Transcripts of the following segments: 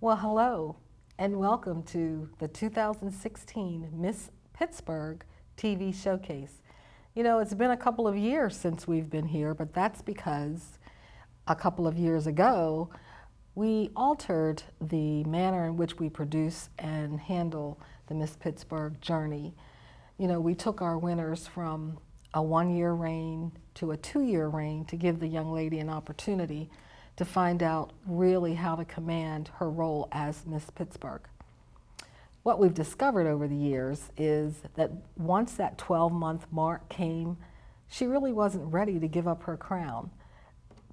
Well, hello, and welcome to the 2016 Miss Pittsburgh TV Showcase. You know, it's been a couple of years since we've been here, but that's because a couple of years ago, we altered the manner in which we produce and handle the Miss Pittsburgh journey. You know, we took our winners from a one-year reign to a two-year reign to give the young lady an opportunity to find out really how to command her role as Miss Pittsburgh. What we've discovered over the years is that once that 12-month mark came, she really wasn't ready to give up her crown.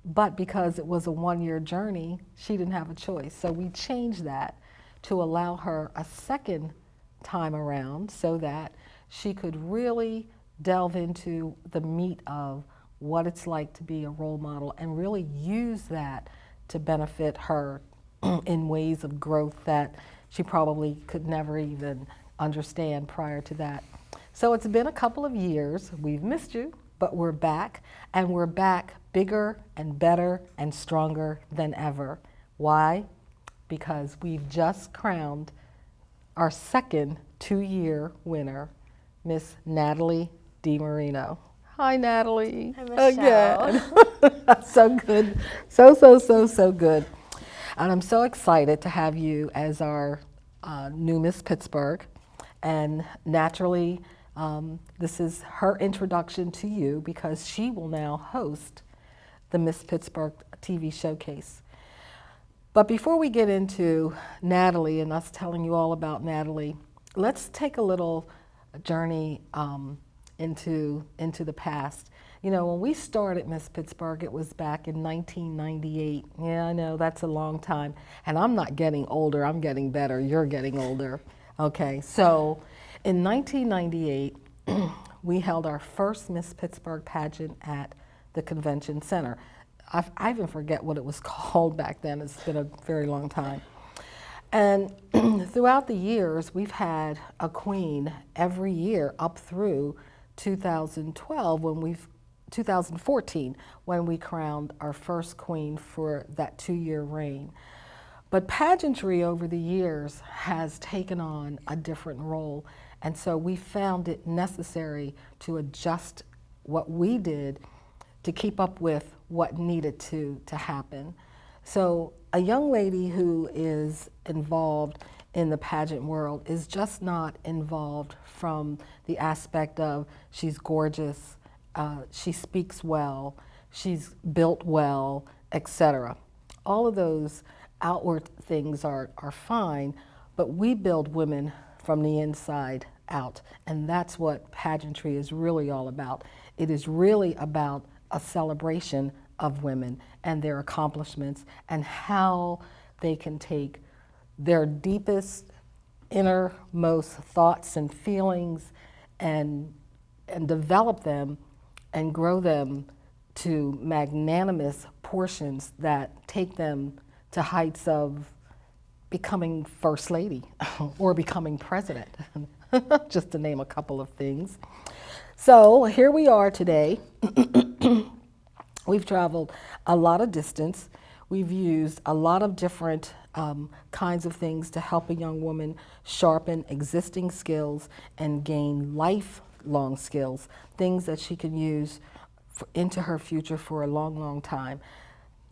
But because it was a one-year journey, she didn't have a choice. So we changed that to allow her a second time around so that she could really delve into the meat of what it's like to be a role model and really use that to benefit her in ways of growth that she probably could never even understand prior to that. So it's been a couple of years. We've missed you, but we're back, and we're back bigger and better and stronger than ever. Why? Because we've just crowned our second two-year winner, Miss Natalie DiMarino. Hi, Natalie. Hi, Michelle. Again. So good. So good. And I'm so excited to have you as our new Miss Pittsburgh. And naturally, this is her introduction to you because she will now host the Miss Pittsburgh TV Showcase. But before we get into Natalie and us telling you all about Natalie, let's take a little journey into the past. You know, when we started Miss Pittsburgh, it was back in 1998. Yeah, I know, that's a long time. And I'm not getting older, I'm getting better. You're getting older. Okay, so in 1998, we held our first Miss Pittsburgh pageant at the Convention Center. I even forget what it was called back then. It's been a very long time. And throughout the years, we've had a queen every year up through 2014, when we crowned our first queen for that two-year reign. But pageantry over the years has taken on a different role, and so we found it necessary to adjust what we did to keep up with what needed to happen. So a young lady who is involved in the pageant world is just not involved from the aspect of she's gorgeous, she speaks well, she's built well, etc. All of those outward things are fine, but we build women from the inside out, and that's what pageantry is really all about. It is really about a celebration of women and their accomplishments and how they can take their deepest, innermost thoughts and feelings and develop them and grow them to magnanimous portions that take them to heights of becoming First Lady or becoming President, just to name a couple of things. So here we are today. We've traveled a lot of distance. We've used a lot of different kinds of things to help a young woman sharpen existing skills and gain lifelong skills, things that she can use into her future for a long, long time.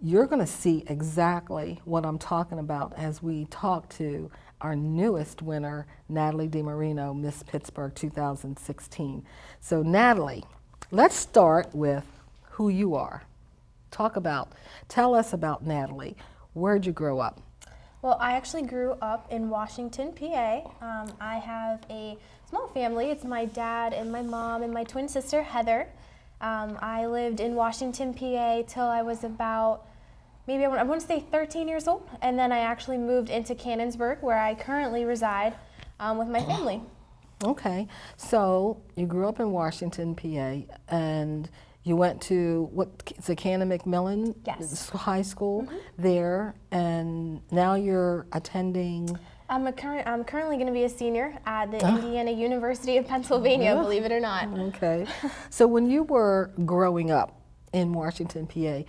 You're going to see exactly what I'm talking about as we talk to our newest winner, Natalie DiMarino, Miss Pittsburgh 2016. So Natalie, let's start with who you are. Tell us about Natalie. Where'd you grow up? Well, I actually grew up in Washington, PA. I have a small family. It's my dad and my mom and my twin sister, Heather. I lived in Washington, PA till I was about, maybe I want to say 13 years old. And then I actually moved into Canonsburg, where I currently reside with my family. Okay, so you grew up in Washington, PA, and you went to, is it Cannon McMillan Yes. High School there, and now you're attending? I'm currently going to be a senior at the Indiana University of Pennsylvania, believe it or not. Okay, so when you were growing up in Washington, PA,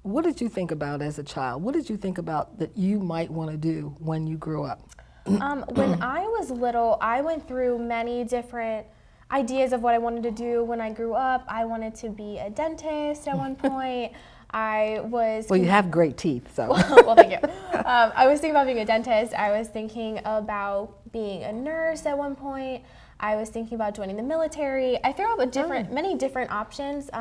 what did you think about as a child? What did you think about that you might want to do when you grew up? When I was little, I went through many different ideas of what I wanted to do when I grew up. I wanted to be a dentist at one point. I was. Well, you have great teeth, so. Well, thank you. I was thinking about being a dentist. I was thinking about being a nurse at one point. I was thinking about joining the military. I threw up many different options.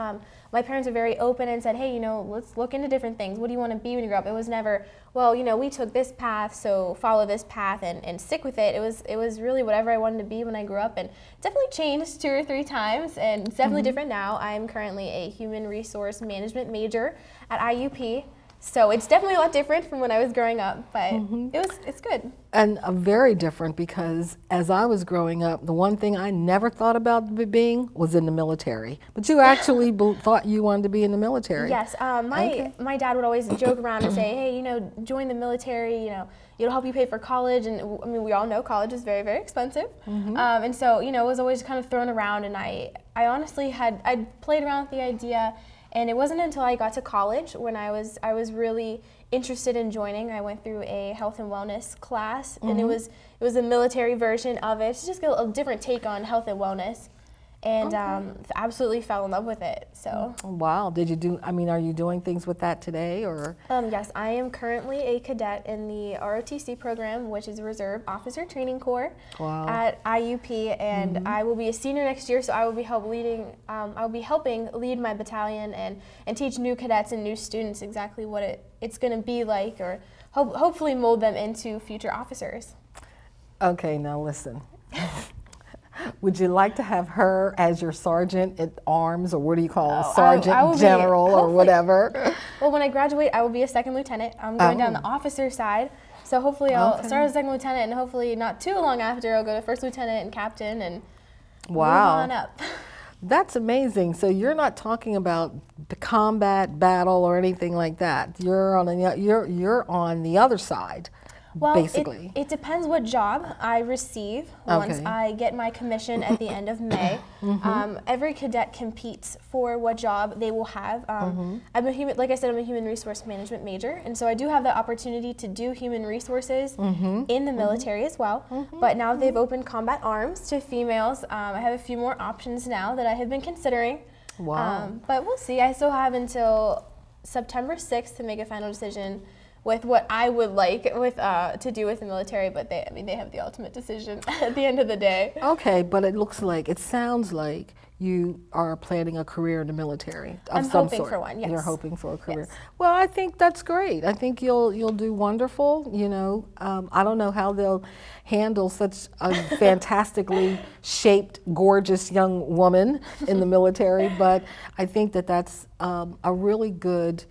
My parents were very open and said, hey, you know, let's look into different things. What do you want to be when you grow up? It was never, well, you know, we took this path, so follow this path and stick with it. It was really whatever I wanted to be when I grew up, and definitely changed 2 or 3 times, and it's definitely different now. I'm currently a human resource management major at IUP. So it's definitely a lot different from when I was growing up, but it's good. And very different, because as I was growing up, the one thing I never thought about being was in the military. But you actually thought you wanted to be in the military. Yes, my dad would always joke around and say, hey, you know, join the military, you know, it'll help you pay for college. And I mean, we all know college is very, very expensive. And so, you know, it was always kind of thrown around, and I honestly I'd played around with the idea. And it wasn't until I got to college when I was really interested in joining. I went through a health and wellness class, and it was a military version of it. It's just a different take on health and wellness, and absolutely fell in love with it. So. Wow. Did you do? I mean, are you doing things with that today, or? Yes, I am currently a cadet in the ROTC program, which is Reserve Officer Training Corps at IUP, and I will be a senior next year. So I will be helping lead my battalion and teach new cadets and new students exactly what it's going to be like, or hopefully mold them into future officers. Okay, now listen. Would you like to have her as your sergeant at arms, or what do you call it, sergeant general or whatever? Well, when I graduate, I will be a second lieutenant. I'm going down the officer side, so hopefully I'll start as a second lieutenant, and hopefully not too long after I'll go to first lieutenant and captain and move on up. That's amazing. So you're not talking about the combat battle or anything like that. You're on the other side. Well, basically. It depends what job I receive once I get my commission at the end of May. Every cadet competes for what job they will have. Like I said, I'm a human resource management major, and so I do have the opportunity to do human resources in the military as well. But now they've opened combat arms to females. I have a few more options now that I have been considering. Wow. But we'll see. I still have until September 6th to make a final decision with what I would like to do with the military, but they have the ultimate decision at the end of the day. Okay, but it sounds like you are planning a career in the military of some sort. I'm hoping for one, yes. You're hoping for a career. Yes. Well, I think that's great. I think you'll do wonderful. You know, I don't know how they'll handle such a fantastically shaped, gorgeous young woman in the military, but I think that's a really good.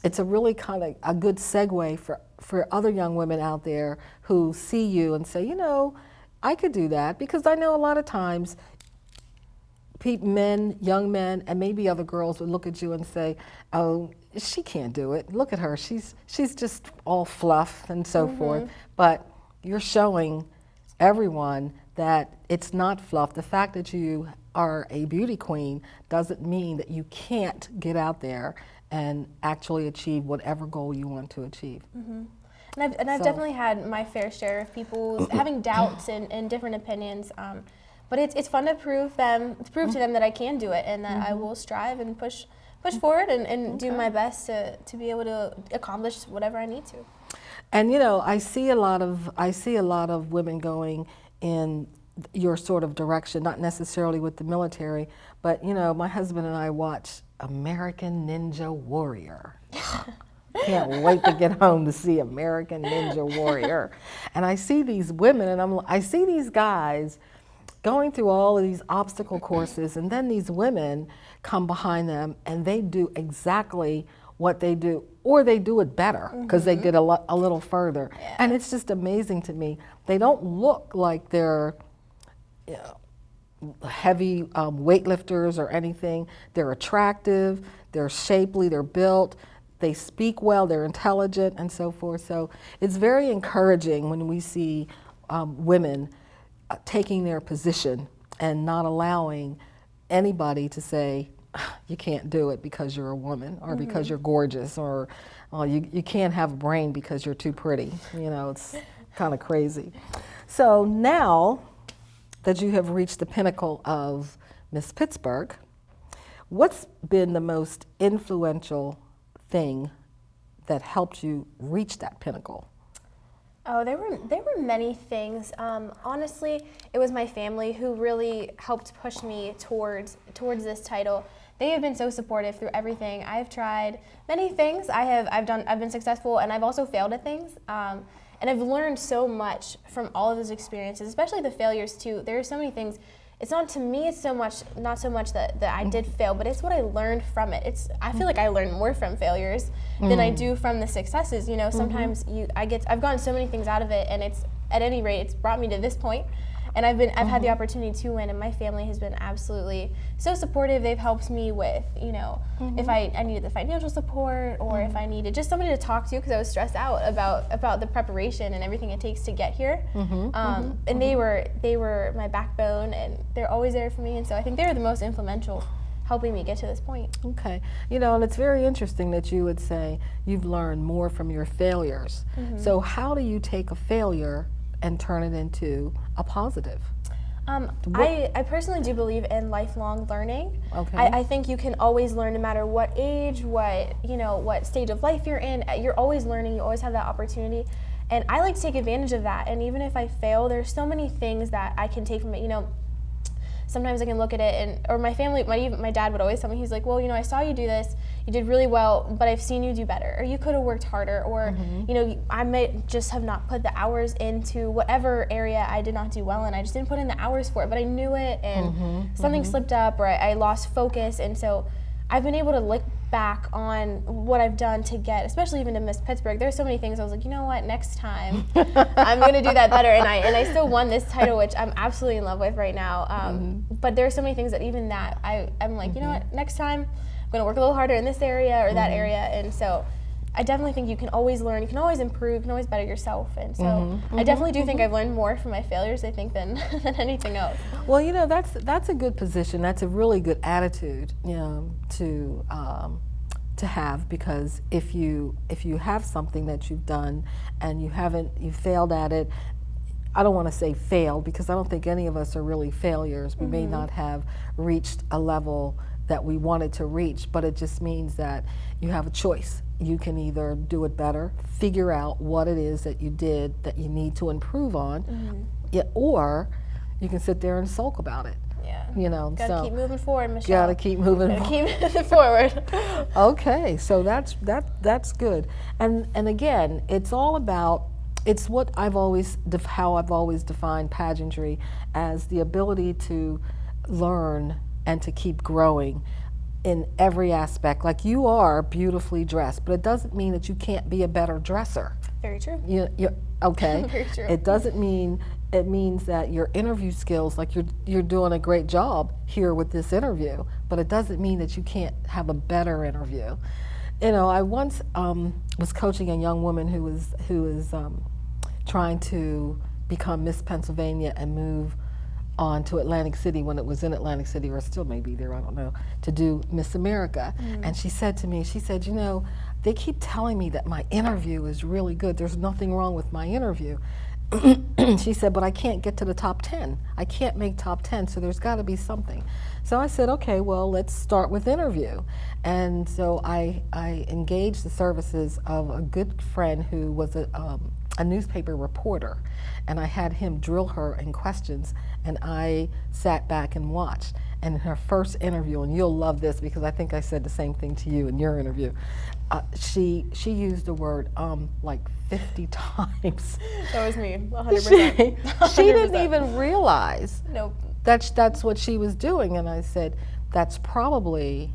It's a really kind of a good segue for other young women out there who see you and say, you know, I could do that, because I know a lot of times men, young men, and maybe other girls would look at you and say, oh, she can't do it. Look at her. She's just all fluff and so forth. But you're showing everyone that it's not fluff. The fact that you are a beauty queen doesn't mean that you can't get out there and actually achieve whatever goal you want to achieve. And I've definitely had my fair share of people having doubts and different opinions, but it's fun to prove to them that I can do it, and that I will strive and push forward and do my best to be able to accomplish whatever I need to. And you know, I see a lot of women going in your sort of direction, not necessarily with the military, but you know, my husband and I watch American Ninja Warrior. Can't wait to get home to see American Ninja Warrior. And I see these women, and I see these guys going through all of these obstacle courses, and then these women come behind them and they do exactly what they do, or they do it better because they get a little further. Yeah. And it's just amazing to me. They don't look like they're heavy weightlifters or anything. They're attractive, they're shapely, they're built, they speak well, they're intelligent, and so forth. So it's very encouraging when we see women taking their position and not allowing anybody to say, you can't do it because you're a woman or because you're gorgeous, or you can't have a brain because you're too pretty. You know, it's kind of crazy. So now that you have reached the pinnacle of Miss Pittsburgh, what's been the most influential thing that helped you reach that pinnacle? Oh, there were many things. Honestly, it was my family who really helped push me towards this title. They have been so supportive through everything. I've tried many things. I've been successful, and I've also failed at things. And I've learned so much from all of those experiences, especially the failures too. There are so many things. It's not to me. It's not so much that I did fail, but it's what I learned from it. I feel like I learned more from failures than I do from the successes. You know, sometimes I've gotten so many things out of it, and at any rate, it's brought me to this point. And I've had the opportunity to win, and my family has been absolutely so supportive. They've helped me with, you know, if I needed the financial support, or if I needed just somebody to talk to because I was stressed out about the preparation and everything it takes to get here. And they were my backbone, and they're always there for me. And so I think they were the most influential, helping me get to this point. Okay. You know, and it's very interesting that you would say you've learned more from your failures. So how do you take a failure and turn it into a positive? I personally do believe in lifelong learning. Okay. I think you can always learn no matter what age, what stage of life you're in. You're always learning. You always have that opportunity. And I like to take advantage of that. And even if I fail, there's so many things that I can take from it. You know, sometimes I can look at it, or my family, my dad would always tell me, he's like, well, you know, I saw you do this, you did really well, but I've seen you do better, or you could have worked harder, or, you know, I might just have not put the hours into whatever area I did not do well in. I just didn't put in the hours for it, but I knew it, and something slipped up, or I lost focus. And so I've been able to look back on what I've done to get, especially even to Miss Pittsburgh. There's so many things I was like, you know what, next time I'm going to do that better. And I still won this title, which I'm absolutely in love with right now. But there are so many things that even that I'm like, you know what, next time I'm going to work a little harder in this area or that area. And so I definitely think you can always learn, you can always improve, you can always better yourself. And so I definitely do think I've learned more from my failures, I think, than anything else. Well, you know, that's a good position. That's a really good attitude, you know, to have, because if you have something that you've done and you failed at it, I don't want to say failed, because I don't think any of us are really failures. We may not have reached a level that we wanted to reach, but it just means that you have a choice. You can either do it better, figure out what it is that you did that you need to improve on, or you can sit there and sulk about it. Yeah. You know, Gotta keep moving forward, Michelle. Gotta keep moving. Keep moving forward. Okay, so that's good. And again, it's all about, it's what how I've always defined pageantry, as the ability to learn and to keep growing in every aspect. Like, you are beautifully dressed, but it doesn't mean that you can't be a better dresser. Very true. Okay. Very true. It doesn't mean, it means that your interview skills, like you're doing a great job here with this interview, but it doesn't mean that you can't have a better interview. You know, I once was coaching a young woman who was trying to become Miss Pennsylvania and move on to Atlantic City, when it was in Atlantic City, or still may be there, I don't know, to do Miss America. And she said to me, she said, you know, they keep telling me that my interview is really good. There's nothing wrong with my interview. She said, but I can't get to the top 10. I can't make top 10, so there's got to be something. So I said, okay, well, let's start with interview. And so I engaged the services of a good friend who was a newspaper reporter, and I had him drill her in questions, and I sat back and watched. And in her first interview, and you'll love this because I think I said the same thing to you in your interview, she used the word like 50 times. That was me, 100%. She didn't even realize Nope. that's what she was doing. And I said, that's probably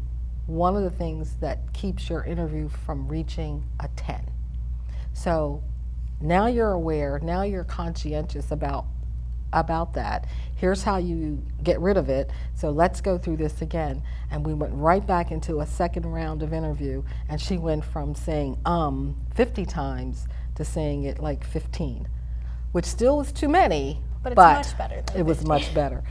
one of the things that keeps your interview from reaching a 10. So now you're aware, now you're conscientious about that. Here's how you get rid of it. So let's go through this again. And we went right back into a second round of interview, and she went from saying 50 times to saying it like 15, which still is too many, But it's much better than it was 50. much better.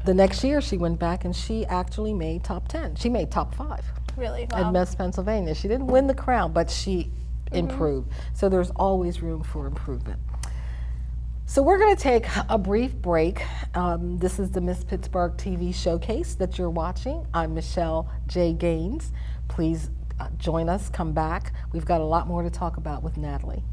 the next year she went back and she actually made top 10. She made top 5 Really? at Wow. Miss Pennsylvania. She didn't win the crown, but she improved. So there's always room for improvement. So we're going to take a brief break. This is the Miss Pittsburgh TV showcase that you're watching. I'm Michelle J. Gaines. Please join us, come back. We've got a lot more to talk about with Natalie.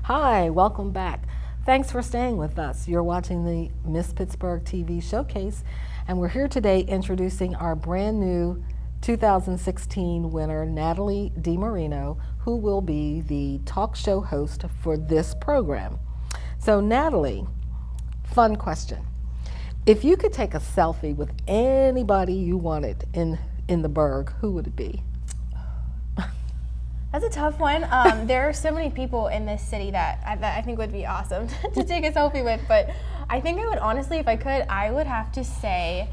Hi, welcome back. Thanks for staying with us. You're watching the Miss Pittsburgh TV showcase, and we're here today introducing our brand new 2016 winner, Natalie DiMarino, who will be the talk show host for this program. So Natalie, fun question. If you could take a selfie with anybody you wanted in the Burgh, who would it be? That's a tough one. There are so many people in this city that I think would be awesome to take a selfie with, but I think I would honestly, if I could, I would have to say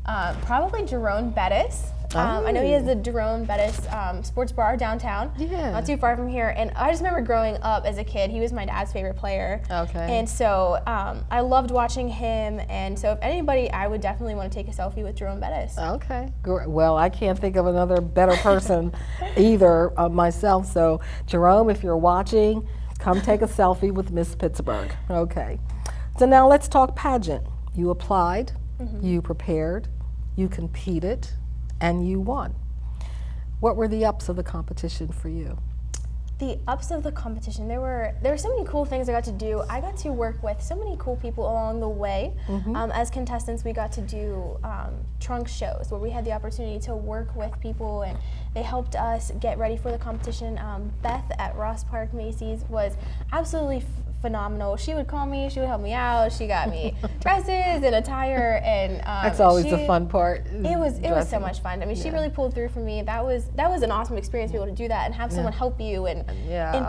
probably Jerome Bettis. I know he has the Jerome Bettis sports bar downtown, not too far from here, and I just remember growing up as a kid, he was my dad's favorite player. Okay. And so I loved watching him, and so if anybody, I would definitely want to take a selfie with Jerome Bettis. Okay. Well, I can't think of another better person either myself. So, Jerome, if you're watching, come take a selfie with Miss Pittsburgh. Okay. So now let's talk pageant. You applied, you prepared, you competed, and you won. What were the ups of the competition for you? The ups of the competition, there were so many cool things I got to do. I got to work with so many cool people along the way. As contestants, we got to do trunk shows where we had the opportunity to work with people, and they helped us get ready for the competition. Beth at Ross Park Macy's was absolutely phenomenal. She would call me, she would help me out. She got me dresses and attire, and that's always the fun part. It was so much fun. I mean, she really pulled through for me. That was an awesome experience to be able to do that and have someone help you and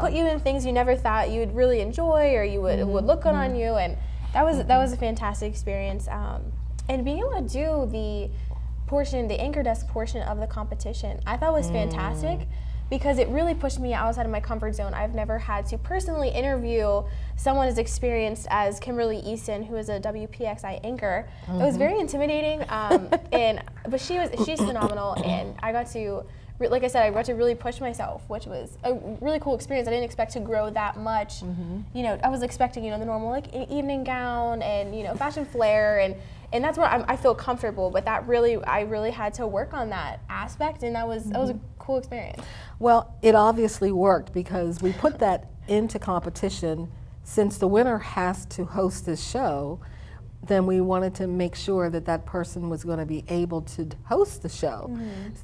put you in things you never thought you would really enjoy or you would look good on you, and that was a fantastic experience. And being able to do the anchor desk portion of the competition, I thought was fantastic. Because it really pushed me outside of my comfort zone. I've never had to personally interview someone as experienced as Kimberly Easton, who is a WPXI anchor. It was very intimidating, but she's phenomenal, and I got to, like I said, I got to really push myself, which was a really cool experience. I didn't expect to grow that much. You know, I was expecting, the normal like evening gown and fashion flair, and that's where I feel comfortable. But I really had to work on that aspect, and that was a cool experience. Well, it obviously worked because we put that into competition. Since the winner has to host this show, then we wanted to make sure that that person was going to be able to host the show.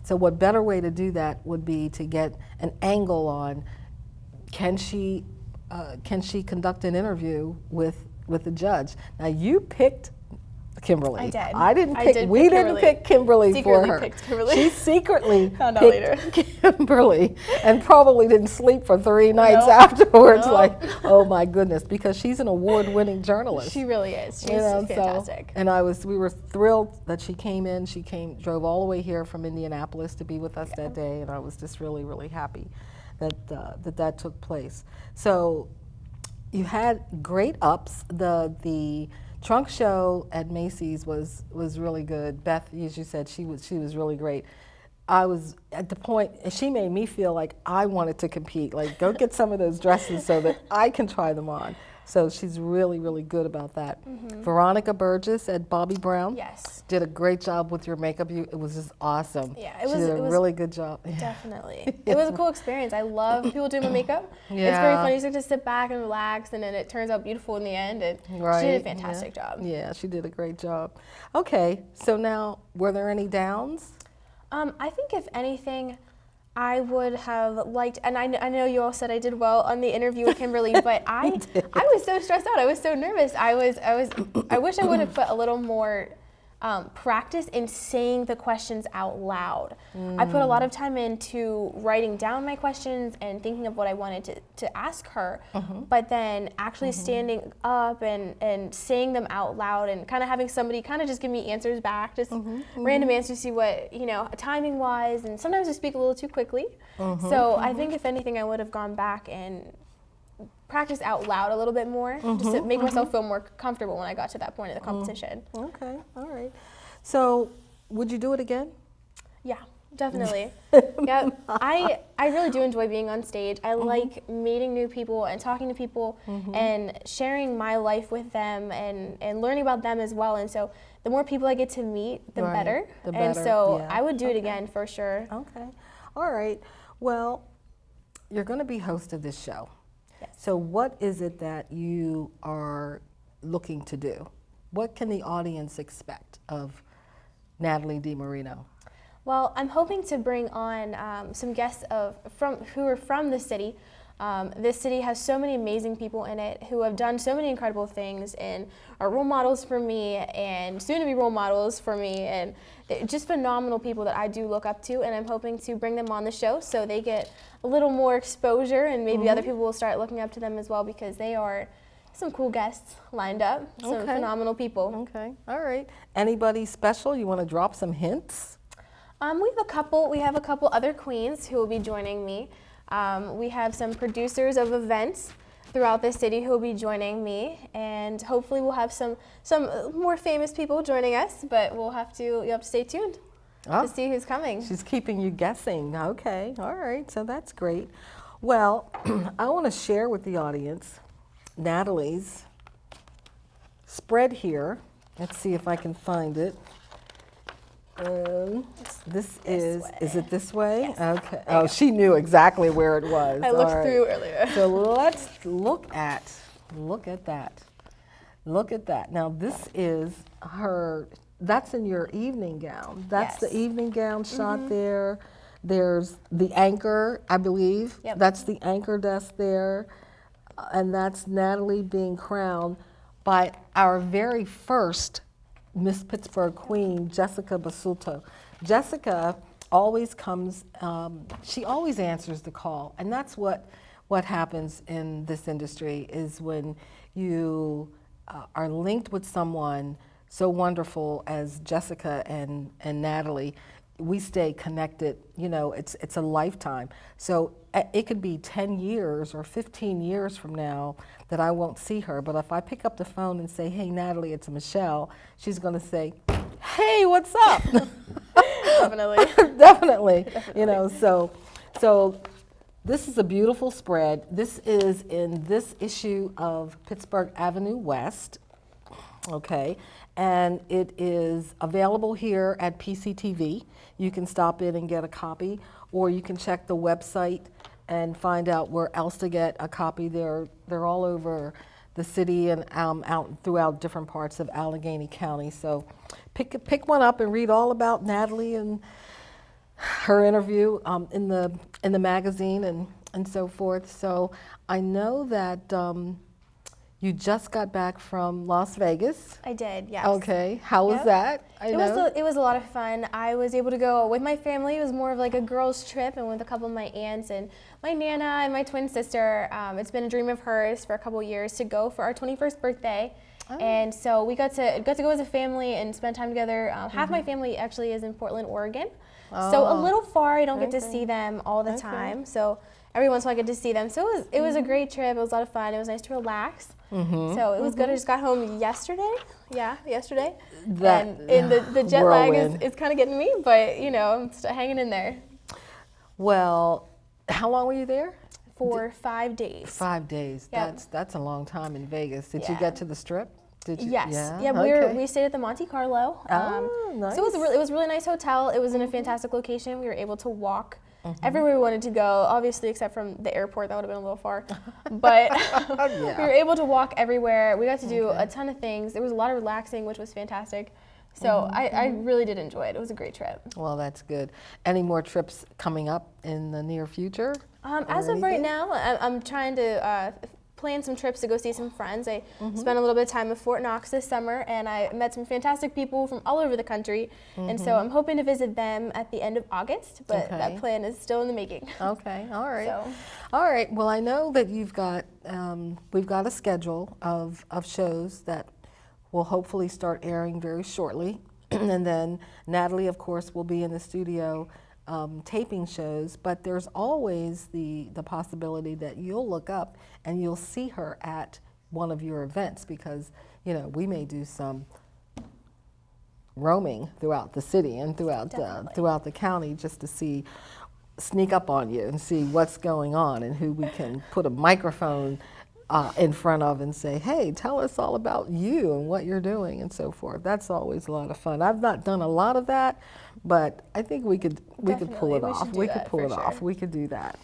So what better way to do that would be to get an angle on, can she conduct an interview with the judge? Now you picked Kimberly. I did. I didn't pick. We didn't pick Kimberly for her. Picked Kimberly. She secretly found out picked later. Kimberly, and probably didn't sleep for 3 nights afterwards. Like, oh my goodness, because she's an award-winning journalist. She really is. She's fantastic. And we were thrilled that she came in. She drove all the way here from Indianapolis to be with us that day, and I was just really, really happy that that took place. So you had great ups. The trunk show at Macy's was really good. Beth, as you said, she was really great. I was at the point, she made me feel like I wanted to compete. Like, go get some of those dresses so that I can try them on. So she's really, really good about that. Veronica Burgess at Bobbi Brown did a great job with your makeup. It was just awesome. Yeah, she did a really good job. Definitely. It was a cool experience. I love people doing my makeup. It's very fun. You just get to sit back and relax, and then it turns out beautiful in the end. And she did a fantastic job. Yeah, she did a great job. Okay, so now, were there any downs? I think if anything, I would have liked, and I know you all said I did well on the interview with Kimberly, but I was so stressed out. I was so nervous. I wish I would have put a little more practice in saying the questions out loud. I put a lot of time into writing down my questions and thinking of what I wanted to ask her, but then actually standing up and saying them out loud and kind of having somebody kind of just give me answers back, just random answers to see what, you know, timing wise, and sometimes I speak a little too quickly. So I think if anything, I would have gone back and practice out loud a little bit more, just to make myself feel more comfortable when I got to that point of the competition. Okay, all right. So, would you do it again? Yeah, definitely. Yeah, I really do enjoy being on stage. I like meeting new people and talking to people and sharing my life with them and learning about them as well. And so the more people I get to meet, the better. The And better, so yeah. I would do it again for sure. Okay, all right. Well, you're going to be host of this show. Yes. So what is it that you are looking to do? What can the audience expect of Natalie DiMarino? Well, I'm hoping to bring on some guests who are from the city. This city has so many amazing people in it who have done so many incredible things and are role models for me and soon to be role models for me, and they're just phenomenal people that I do look up to, and I'm hoping to bring them on the show so they get a little more exposure and maybe other people will start looking up to them as well, because they are some cool guests lined up, some phenomenal people. Okay, all right. Anybody special? You want to drop some hints? We have a couple other queens who will be joining me. We have some producers of events throughout the city who will be joining me, and hopefully we'll have some more famous people joining us, but you'll have to stay tuned to see who's coming. She's keeping you guessing. Okay, all right, so that's great. Well, I want to share with the audience Natalie's spread here. Let's see if I can find it. Is it this way? Yes. Okay. Oh, she knew exactly where it was. I looked through earlier. So let's look at that. Look at that. Now this is that's in your evening gown. That's Yes. the evening gown shot there. There's the anchor, I believe. Yep. That's the anchor desk there. And that's Natalie being crowned by our very first Miss Pittsburgh Queen, Jessica Basulto. Jessica always comes, she always answers the call, and that's what happens in this industry is when you are linked with someone so wonderful as Jessica and Natalie. We stay connected, you know, it's a lifetime. So it could be 10 years or 15 years from now that I won't see her, but if I pick up the phone and say, hey Natalie, it's Michelle, she's gonna say, hey, what's up? Definitely. Definitely. You know, so this is a beautiful spread. This is in this issue of Pittsburgh Avenue West, okay, and it is available here at PCTV. You can stop in and get a copy, or you can check the website and find out where else to get a copy. They're all over the city and out throughout different parts of Allegheny County. So pick one up and read all about Natalie and her interview in the magazine and so forth. So I know that you just got back from Las Vegas. I did, yes. Okay, how was that? It was a lot of fun. I was able to go with my family. It was more of like a girls' trip, and with a couple of my aunts and my Nana and my twin sister. It's been a dream of hers for a couple of years to go for our 21st birthday. And so we got to go as a family and spend time together. Half my family actually is in Portland, Oregon. So a little far. I don't get to see them all the time. So every once in a while I get to see them. So it was a great trip. It was a lot of fun. It was nice to relax. So it was good. I just got home yesterday. Yeah, yesterday. And the jet lag is kind of getting me, but you know, I'm still hanging in there. Well, how long were you there? For 5 days. 5 days. Yep. That's a long time in Vegas. Did you get to the Strip? Did you? Yes. Yeah. We stayed at the Monte Carlo. Nice. So it was a really nice hotel. It was in a fantastic location. We were able to walk everywhere we wanted to go, obviously except from the airport. That would have been a little far. But we were able to walk everywhere. We got to do a ton of things. There was a lot of relaxing, which was fantastic. So I really did enjoy it. It was a great trip. Well, that's good. Any more trips coming up in the near future? As of right now, I'm trying to planned some trips to go see some friends. I spent a little bit of time in Fort Knox this summer, and I met some fantastic people from all over the country. And so I'm hoping to visit them at the end of August, but that plan is still in the making. Okay, all right. So. All right, well, I know that you've got, we've got a schedule of shows that will hopefully start airing very shortly. And then Natalie, of course, will be in the studio taping shows, but there's always the possibility that you'll look up and you'll see her at one of your events, because, you know, we may do some roaming throughout the city and throughout the county just to sneak up on you and see what's going on and who we can put a microphone in front of and say, hey, tell us all about you and what you're doing and so forth. That's always a lot of fun. I've not done a lot of that, but I think we could pull it off. We could pull it off. We could do that.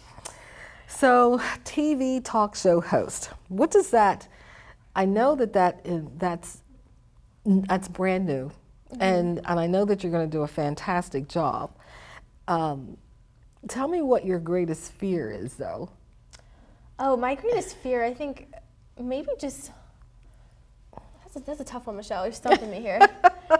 So, TV talk show host. What does that? I know that's brand new, and I know that you're going to do a fantastic job. Tell me what your greatest fear is, though. Oh, my greatest fear, I think maybe just, that's a tough one, Michelle. You're stumping me here.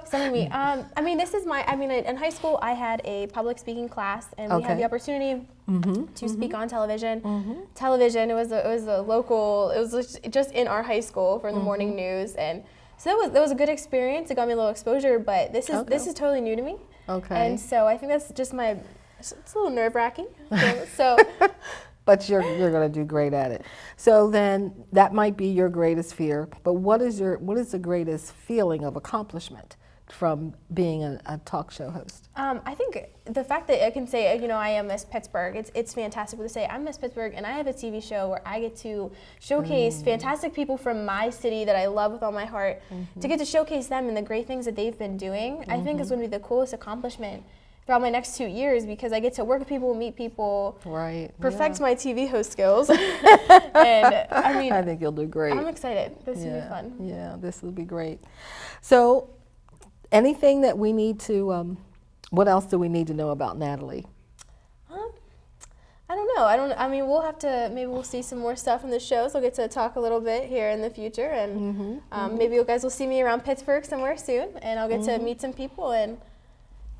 Stumping me. I mean, in high school I had a public speaking class, and we had the opportunity to speak on television. Television, it was a local, it was just in our high school for the morning news, and so that was a good experience. It got me a little exposure, but this is totally new to me. Okay. And so I think that's just it's a little nerve-wracking. So. But you're going to do great at it. So then that might be your greatest fear, but what is the greatest feeling of accomplishment from being a talk show host? I think the fact that I can say, you know, I am Miss Pittsburgh, it's fantastic to say I'm Miss Pittsburgh, and I have a TV show where I get to showcase fantastic people from my city that I love with all my heart, to get to showcase them and the great things that they've been doing. I think it's going to be the coolest accomplishment throughout my next 2 years, because I get to work with people, meet people, perfect my TV host skills. And I mean, I think you'll do great. I'm excited. This will be fun. Yeah, this will be great. So, anything that we need to, what else do we need to know about Natalie? I don't know. I mean, we'll have to, maybe we'll see some more stuff in the show, so we'll get to talk a little bit here in the future, and maybe you guys will see me around Pittsburgh somewhere soon, and I'll get to meet some people, and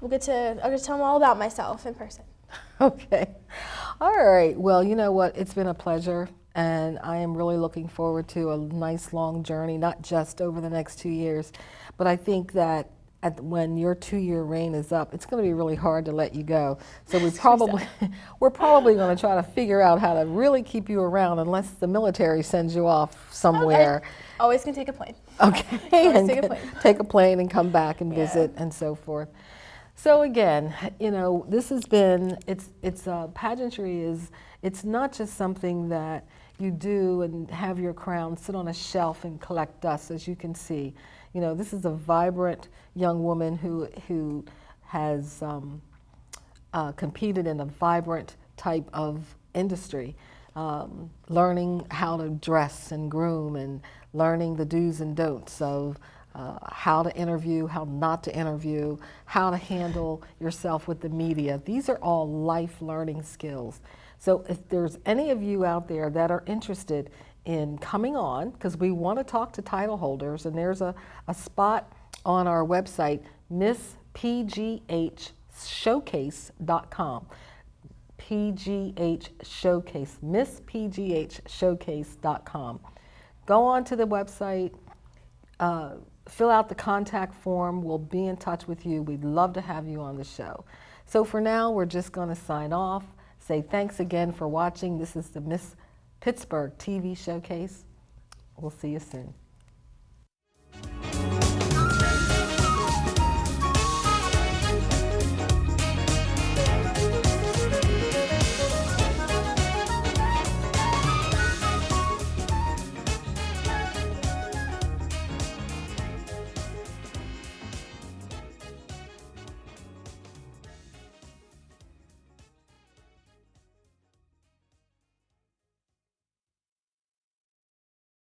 I'll get to tell them all about myself in person. Okay. All right. Well, you know what? It's been a pleasure, and I am really looking forward to a nice long journey, not just over the next 2 years, but I think that when your 2-year reign is up, it's going to be really hard to let you go. So we're probably going to try to figure out how to really keep you around, unless the military sends you off somewhere. Always can take a plane. Okay. Always take a plane. Take a plane and come back and visit and so forth. So again, you know, this has been, pageantry it's not just something that you do and have your crown sit on a shelf and collect dust, as you can see. You know, this is a vibrant young woman who has competed in a vibrant type of industry, learning how to dress and groom, and learning the do's and don'ts of how to interview, how not to interview, how to handle yourself with the media. These are all life learning skills. So if there's any of you out there that are interested in coming on, because we want to talk to title holders, and there's a spot on our website, misspghshowcase.com. PGH Showcase, misspghshowcase.com. Go on to the website, fill out the contact form. We'll be in touch with you. We'd love to have you on the show. So for now, we're just going to sign off. Say thanks again for watching. This is the Miss Pittsburgh TV Showcase. We'll see you soon.